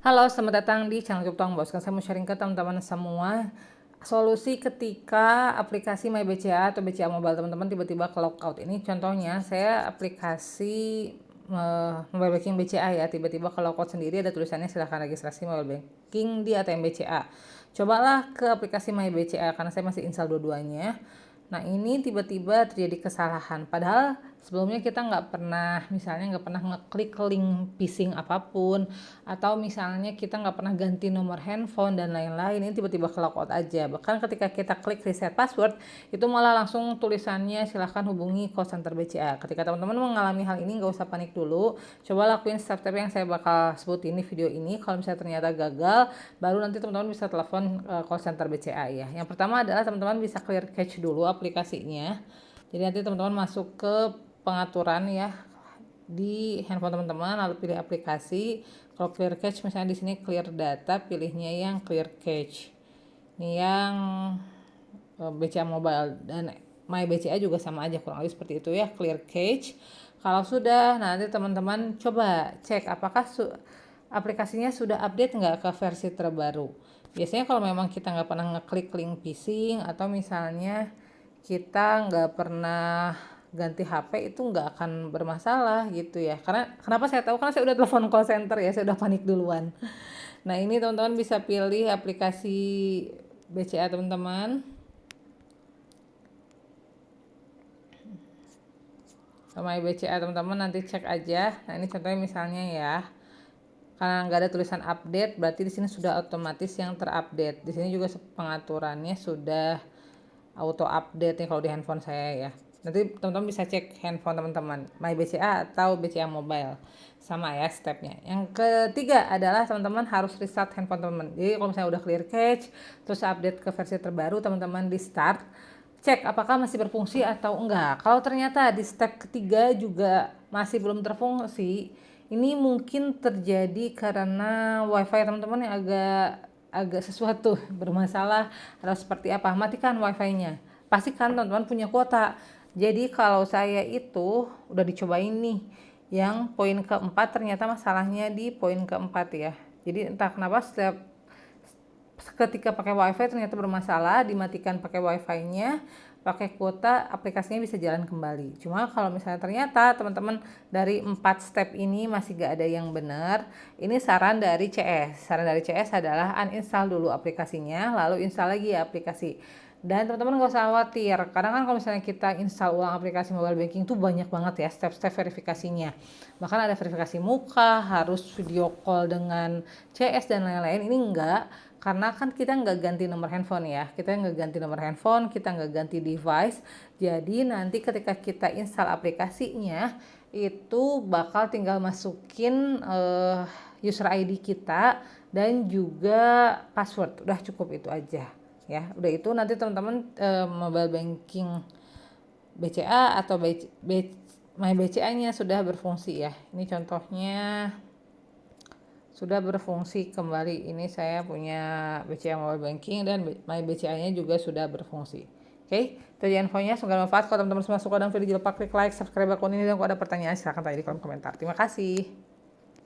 Halo, selamat datang di channel YouTube Tuang Bos. Sekarang saya mau sharing ke teman-teman semua solusi ketika aplikasi MyBCA atau BCA Mobile teman-teman tiba-tiba ke logout. Ini contohnya saya aplikasi mobile banking BCA ya, tiba-tiba ke logout sendiri, ada tulisannya silahkan registrasi mobile banking di ATM BCA. Cobalah ke aplikasi MyBCA karena saya masih install dua-duanya. Nah, ini tiba-tiba terjadi kesalahan. Padahal sebelumnya kita misalnya nggak pernah ngeklik link phishing apapun, atau misalnya kita nggak pernah ganti nomor handphone dan lain-lain. Ini tiba-tiba ke logout aja. Bahkan ketika kita klik reset password, itu malah langsung tulisannya silahkan hubungi call center BCA. Ketika teman-teman mengalami hal ini, nggak usah panik dulu. Coba lakuin step-step yang saya bakal sebutin di video ini. Kalau misalnya ternyata gagal, baru nanti teman-teman bisa telepon call center BCA ya. Yang pertama adalah teman-teman bisa clear cache dulu aplikasinya. Jadi nanti teman-teman masuk ke pengaturan ya di handphone teman-teman, lalu pilih aplikasi. Kalau clear cache misalnya di sini clear data, pilihnya yang clear cache. Ini yang BCA Mobile dan My BCA juga sama aja, kurang lebih seperti itu ya, clear cache. Kalau sudah, nanti teman-teman coba cek apakah aplikasinya sudah update nggak ke versi terbaru. Biasanya kalau memang kita nggak pernah ngeklik link phishing atau misalnya kita nggak pernah ganti HP, itu nggak akan bermasalah gitu ya. Karena kenapa saya tahu, karena saya udah telepon call center ya, saya udah panik duluan. Nah, ini teman-teman bisa pilih aplikasi BCA teman-teman. Sama BCA teman-teman nanti cek aja. Nah, ini contohnya misalnya ya. Karena nggak ada tulisan update, berarti di sini sudah otomatis yang terupdate. Di sini juga pengaturannya sudah auto update nih kalau di handphone saya ya. Nanti teman-teman bisa cek handphone teman-teman, My BCA atau BCA Mobile. Sama ya stepnya. Yang ketiga adalah teman-teman harus restart handphone teman-teman. Jadi kalau misalnya udah clear cache, terus update ke versi terbaru, teman-teman di start. Cek apakah masih berfungsi atau enggak. Kalau ternyata di step ketiga juga masih belum terfungsi, ini mungkin terjadi karena wifi teman-teman yang agak sesuatu bermasalah atau seperti apa. Matikan wifi-nya. Pastikan teman-teman punya kuota. Jadi kalau saya itu udah dicobain nih, yang poin keempat ternyata masalahnya di poin keempat ya. Jadi entah kenapa setiap ketika pakai wifi ternyata bermasalah, dimatikan pakai wifi-nya, pakai kuota, aplikasinya bisa jalan kembali. Cuma kalau misalnya ternyata teman-teman dari 4 step ini masih gak ada yang benar, ini saran dari CS. Saran dari CS adalah uninstall dulu aplikasinya, lalu install lagi ya aplikasi. Dan teman-teman gak usah khawatir, kadang kan kalau misalnya kita install ulang aplikasi mobile banking tuh banyak banget ya step-step verifikasinya. Bahkan ada verifikasi muka, harus video call dengan CS dan lain-lain. Ini enggak, karena kan kita nggak ganti nomor handphone ya, kita nggak ganti nomor handphone, kita nggak ganti device. Jadi nanti ketika kita install aplikasinya, itu bakal tinggal masukin user ID kita dan juga password. Udah cukup itu aja ya. Udah itu nanti teman-teman mobile banking BCA atau My BCA-nya sudah berfungsi ya. Ini contohnya sudah berfungsi kembali. Ini saya punya BCA Mobile Banking dan My BCA-nya juga sudah berfungsi. Oke, itu infonya. Semoga bermanfaat. Kalau teman-teman semua suka dengan video, jangan lupa klik like, subscribe akun ini, dan kalau ada pertanyaan silahkan tanya di kolom komentar. Terima kasih.